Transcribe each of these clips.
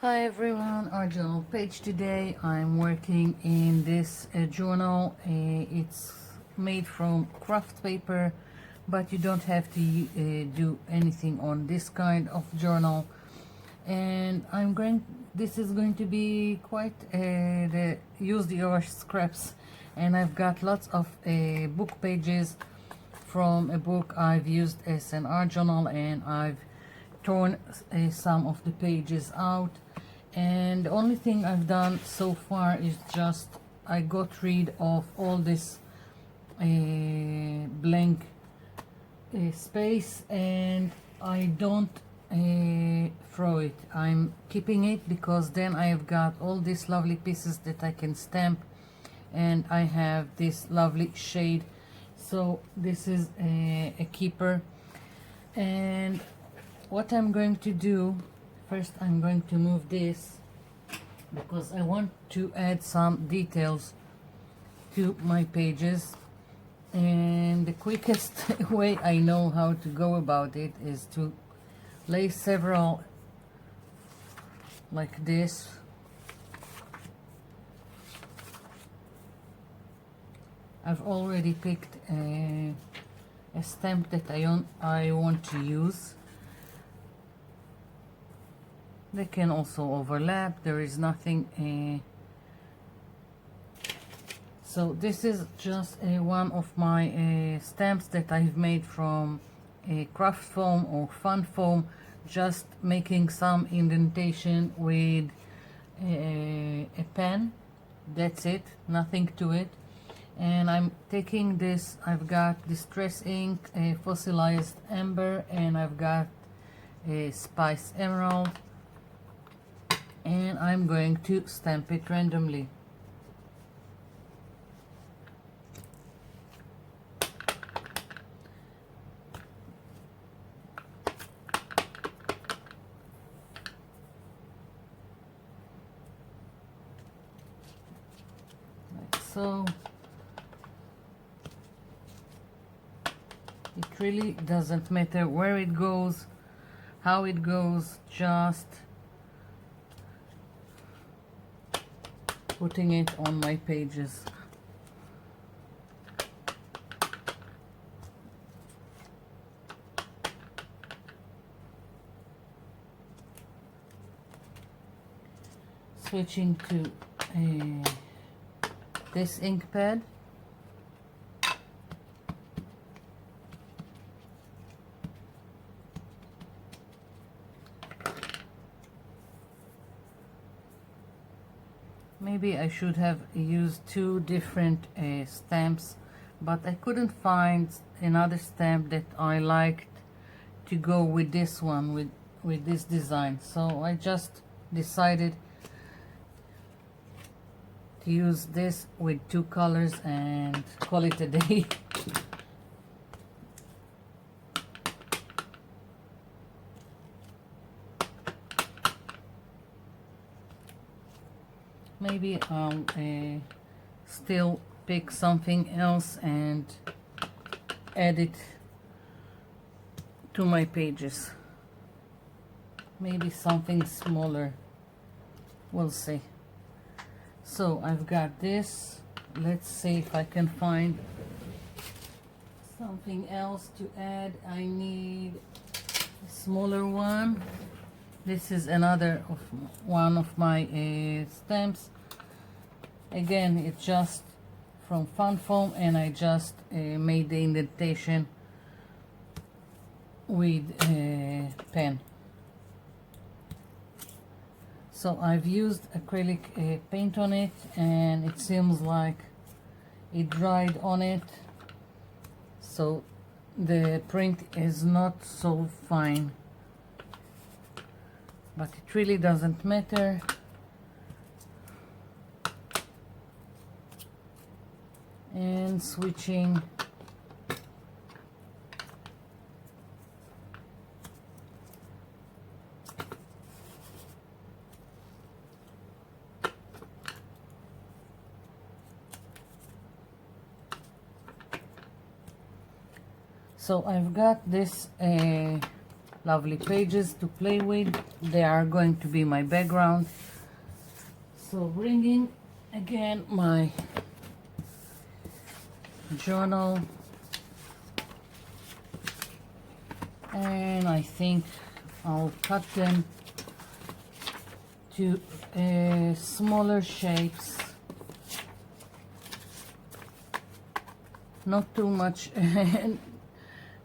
Hi everyone, our journal page today. I'm working in this journal. It's made from craft paper, but you don't have to do anything on this kind of journal. And this is going to be quite use your scraps. And I've got lots of book pages from a book I've used as an art journal, and I've torn some of the pages out. And the only thing I've done so far is just I got rid of all this blank space, and I don't throw it. I'm keeping it because then I've got all these lovely pieces that I can stamp, and I have this lovely shade. So this is a keeper. And what I'm going to do first, I'm going to move this because I want to add some details to my pages, and the quickest way I know how to go about it is to lay several like this. I've already picked a stamp that I want to use. They can also overlap, there is nothing. So this is just one of my stamps that I've made from craft foam or fun foam, just making some indentation with a pen. That's it, nothing to it. And I'm taking this, I've got distress ink, fossilized amber, and I've got a spice emerald, and I'm going to stamp it randomly. Like so. It really doesn't matter where it goes, how it goes, just putting it on my pages. Switching to this ink pad. Maybe I should have used two different stamps, but I couldn't find another stamp that I liked to go with this one, with this design. So I just decided to use this with two colors and call it a day. Maybe I'll still pick something else and add it to my pages. Maybe something smaller. We'll see. So I've got this. Let's see if I can find something else to add. I need a smaller one. This is another one of my stamps. Again, it's just from fun foam, and I just made the indentation with a pen. So I've used acrylic paint on it, and it seems like it dried on it, so the print is not so fine. But it really doesn't matter. And switching so I've got this lovely pages to play with. they are going to be my background. So bringing again my journal, and I think I'll cut them to smaller shapes, not too much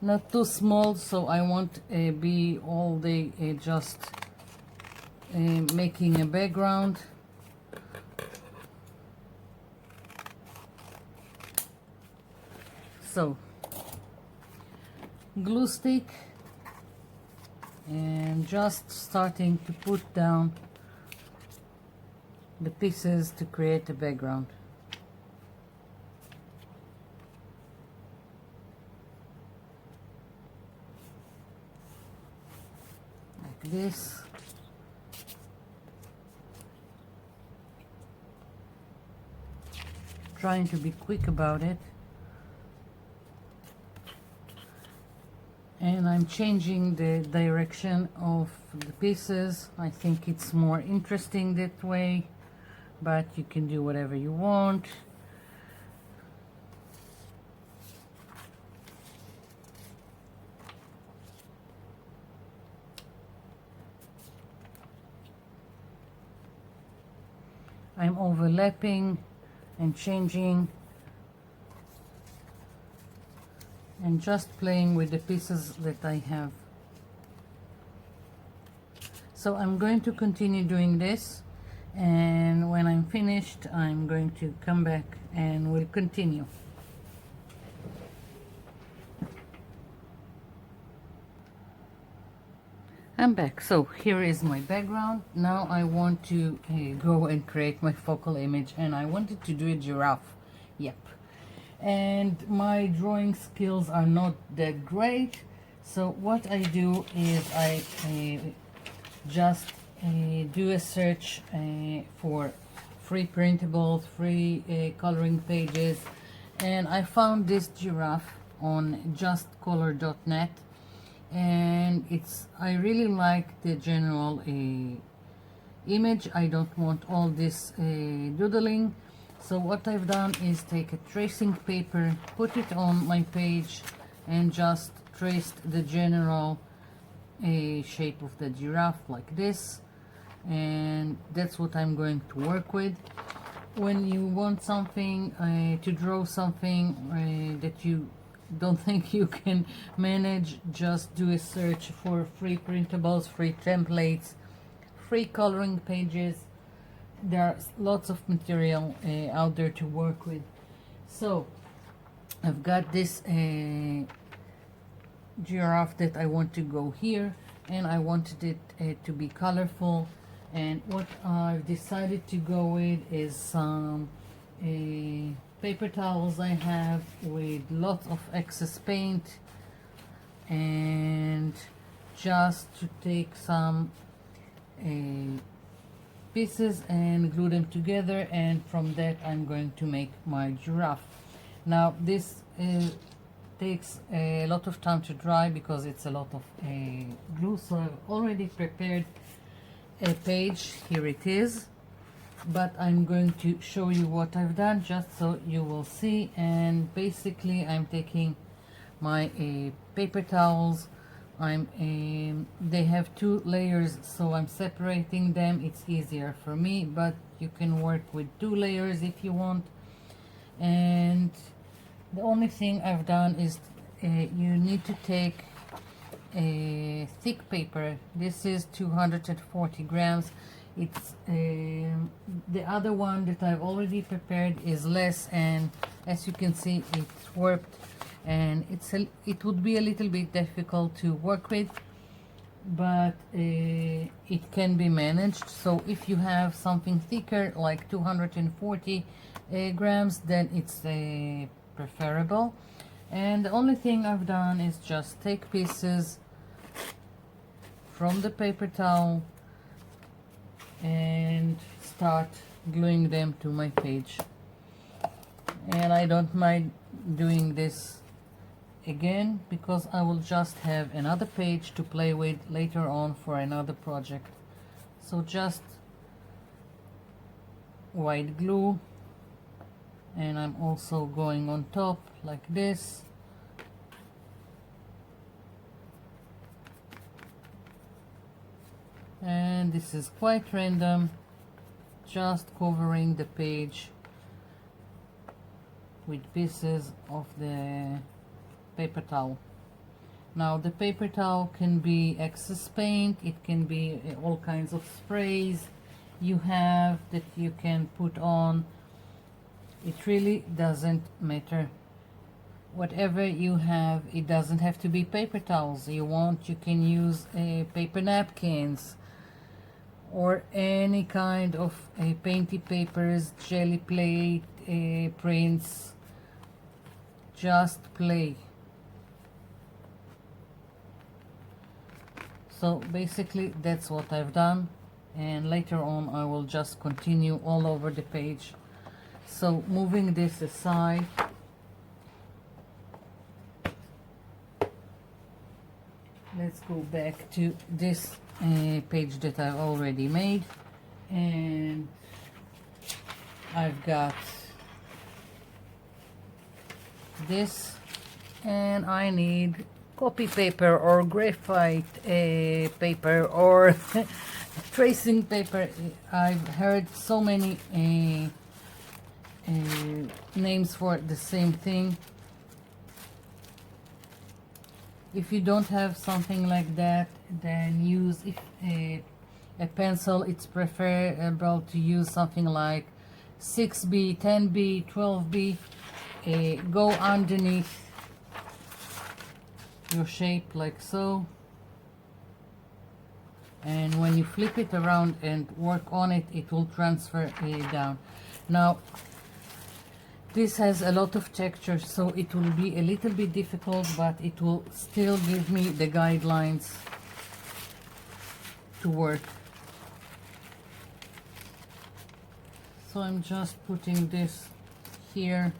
not too small, so I won't be all day just making a background. So glue stick, and just starting to put down the pieces to create a background. Like this. Trying to be quick about it. And I'm changing the direction of the pieces. I think it's more interesting that way, but you can do whatever you want. I'm overlapping and changing and just playing with the pieces that I have. So I'm going to continue doing this, and when I'm finished I'm going to come back and we'll continue. I'm back. So here is my background. Now I want to go and create my focal image, and I wanted to do a giraffe. Yep. And my drawing skills are not that great, so what I do is I just do a search for free printables, free coloring pages, and I found this giraffe on justcolor.net, and I really like the general image. I don't want all this doodling. So what I've done is take a tracing paper, put it on my page, and just traced the general shape of the giraffe like this, and that's what I'm going to work with. When you want something to draw something that you don't think you can manage, just do a search for free printables, free templates, free coloring pages. There are lots of material out there to work with. So I've got this giraffe that I want to go here, and I wanted it to be colorful, and what I've decided to go with is some paper towels I have with lots of excess paint, and just to take some pieces and glue them together, and from that I'm going to make my giraffe. Now this takes a lot of time to dry because it's a lot of glue, so I've already prepared a page. Here it is, but I'm going to show you what I've done just so you will see. And basically I'm taking my paper towels. They have 2 layers, so I'm separating them. It's easier for me, but you can work with 2 layers if you want. And the only thing I've done is you need to take a thick paper. This is 240 grams. It's the other one that I've already prepared is less, and as you can see it's warped, and it would be a little bit difficult to work with, but it can be managed. So if you have something thicker like 240 grams, then it's preferable. And the only thing I've done is just take pieces from the paper towel and start gluing them to my page. And I don't mind doing this again because I will just have another page to play with later on for another project. So just white glue, and I'm also going on top like this. And this is quite random, just covering the page with pieces of the paper towel. Now the paper towel can be excess paint, it can be all kinds of sprays you have that you can put on. It really doesn't matter. Whatever you have, it doesn't have to be paper towels. You can use paper napkins or any kind of painty papers, jelly plate, prints. Just play. So basically that's what I've done, and later on I will just continue all over the page. So moving this aside, let's go back to this page that I've already made, and I've got this, and I need copy paper or graphite paper or tracing paper. I've heard so many names for the same thing. If you don't have something like that, then use a pencil. It's preferable to use something like 6B, 10B, 12B. Go underneath your shape like so, and when you flip it around and work on it, it will transfer down. Now this has a lot of texture, so it will be a little bit difficult, but it will still give me the guidelines to work. So I'm just putting this here,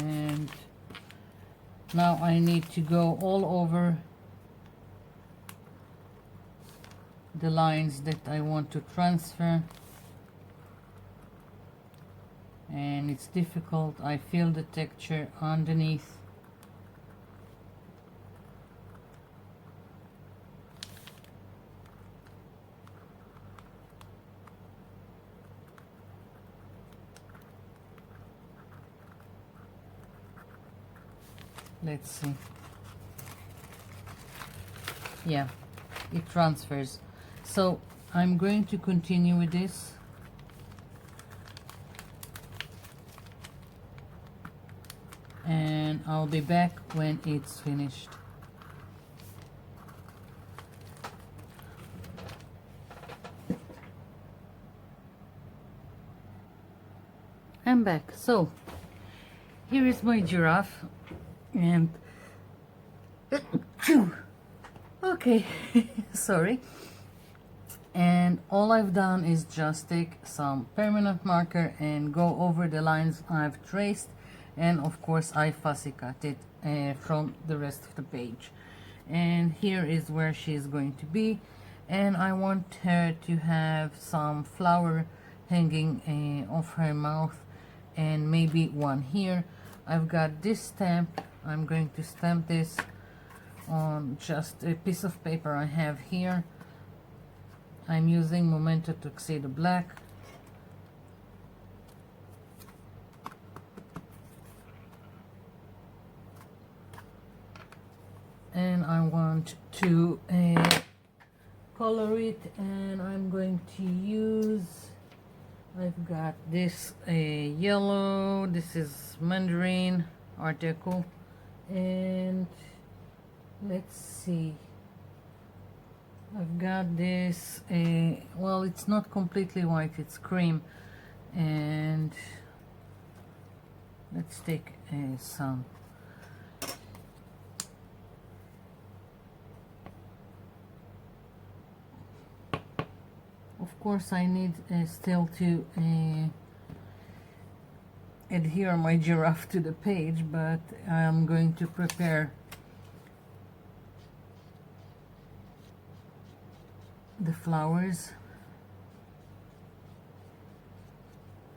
and now I need to go all over the lines that I want to transfer, and it's difficult. I feel the texture underneath. Let's see. Yeah, it transfers. So I'm going to continue with this. And I'll be back when it's finished. I'm back. So here is my giraffe, and okay, sorry. And all I've done is just take some permanent marker and go over the lines I've traced, and of course I fussy cut it from the rest of the page. And here is where she's going to be, and I want her to have some flower hanging off her mouth, and maybe one here. I've got this stamp. I'm going to stamp this on just a piece of paper I have here. I'm using Memento Tuxedo Black. And I want to color it, and I'm going to use, I've got this yellow, this is Mandarin Art Deco, and let's see, I've got this, well, it's not completely white, it's cream, and let's take some. Of course I need still to adhere my giraffe to the page, but I'm going to prepare the flowers.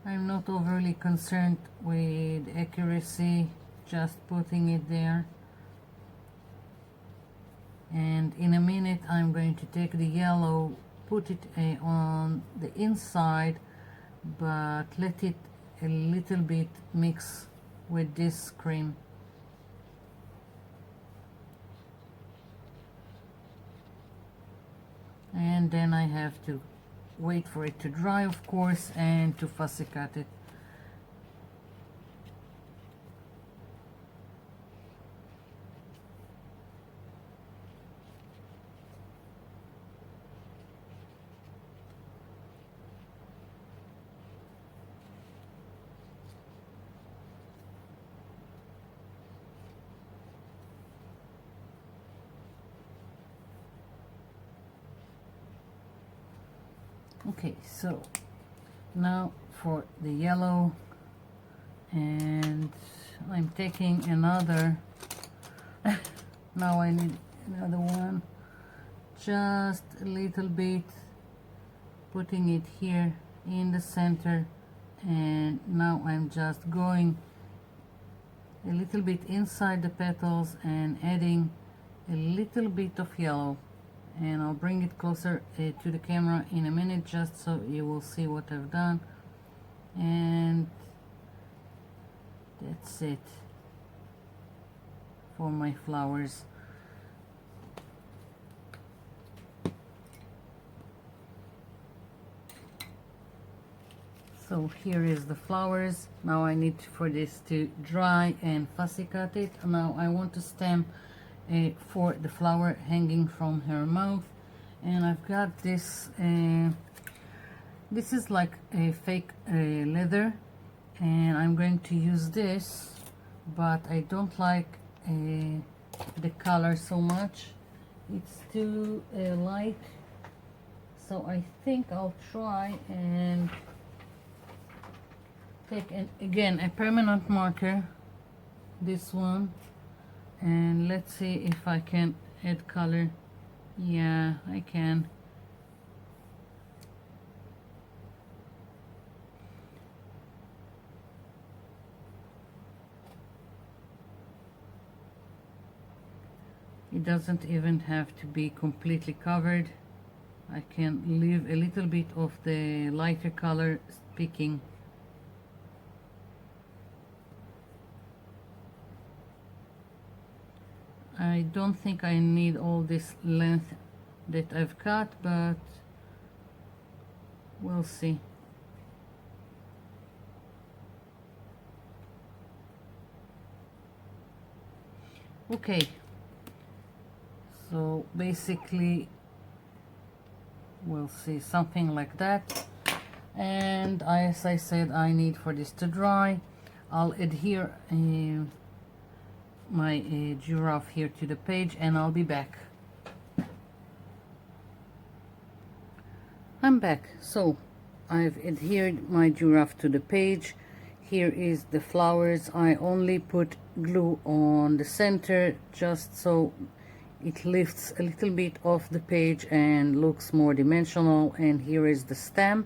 I'm not overly concerned with accuracy, just putting it there. And in a minute I'm going to take the yellow, put it on the inside, but let it a little bit mix with this cream. And then I have to wait for it to dry, of course, and to fussy cut it. Okay, so now for the yellow, and I'm taking another now I need another one, just a little bit, putting it here in the center, and now I'm just going a little bit inside the petals and adding a little bit of yellow. And I'll bring it closer to the camera in a minute, just so you will see what I've done. And that's it for my flowers. So here is the flowers. Now I need for this to dry and fussy cut it. Now I want to stamp for the flower hanging from her mouth, and I've got this this is like a fake leather, and I'm going to use this, but I don't like the color so much. It's too light, so I think I'll try and take again a permanent marker, this one, and let's see if I can add color. Yeah, I can. It doesn't even have to be completely covered. I can leave a little bit of the lighter color speaking. I don't think I need all this length that I've cut, but we'll see. Okay, so basically we'll see something like that, and as I said, I need for this to dry. I'll adhere my giraffe here to the page, and I'll be back. I'm back. So I've adhered my giraffe to the page. Here is the flowers. I only put glue on the center just so it lifts a little bit off the page and looks more dimensional. And here is the stem,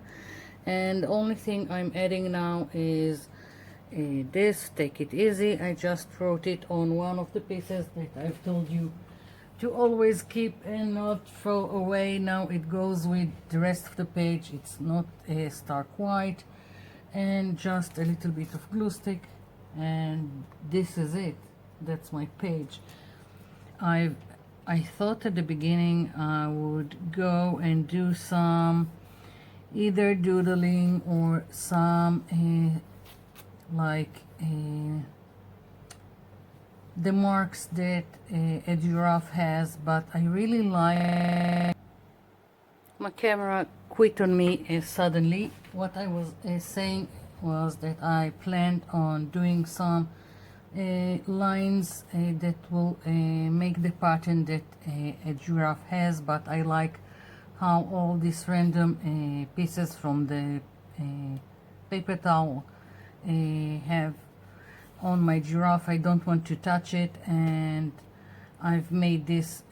and the only thing I'm adding now is this. Take it easy. I just wrote it on one of the pieces that I've told you to always keep and not throw away. Now it goes with the rest of the page. It's not a stark white, and just a little bit of glue stick, and this is it. That's my page. I thought at the beginning I would go and do some either doodling or some like the marks that a giraffe has, but I really like. My camera quit on me suddenly. What I was saying was that I planned on doing some lines that will make the pattern that a giraffe has, but I like how all these random pieces from the paper towel have on my giraffe. I don't want to touch it, and I've made this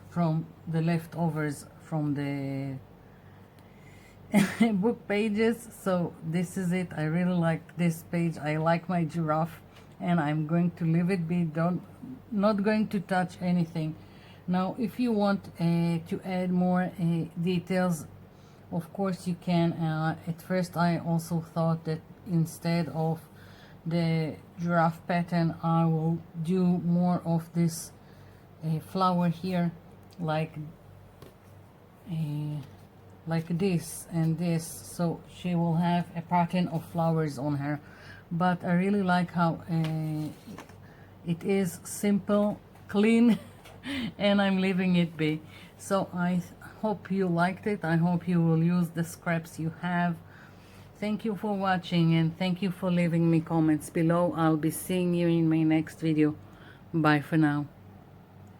from the leftovers from the book pages. So this is it. I really like this page. I like my giraffe, and I'm going to leave it be. Not going to touch anything. Now if you want to add more details, of course you can. At first I also thought that instead of the giraffe pattern I will do more of this flower here, like this and this, so she will have a pattern of flowers on her. But I really like how it is simple, clean, and I'm leaving it be. So I hope you liked it. I hope you will use the scraps you have. Thank you for watching, and thank you for leaving me comments below. I'll be seeing you in my next video. Bye for now.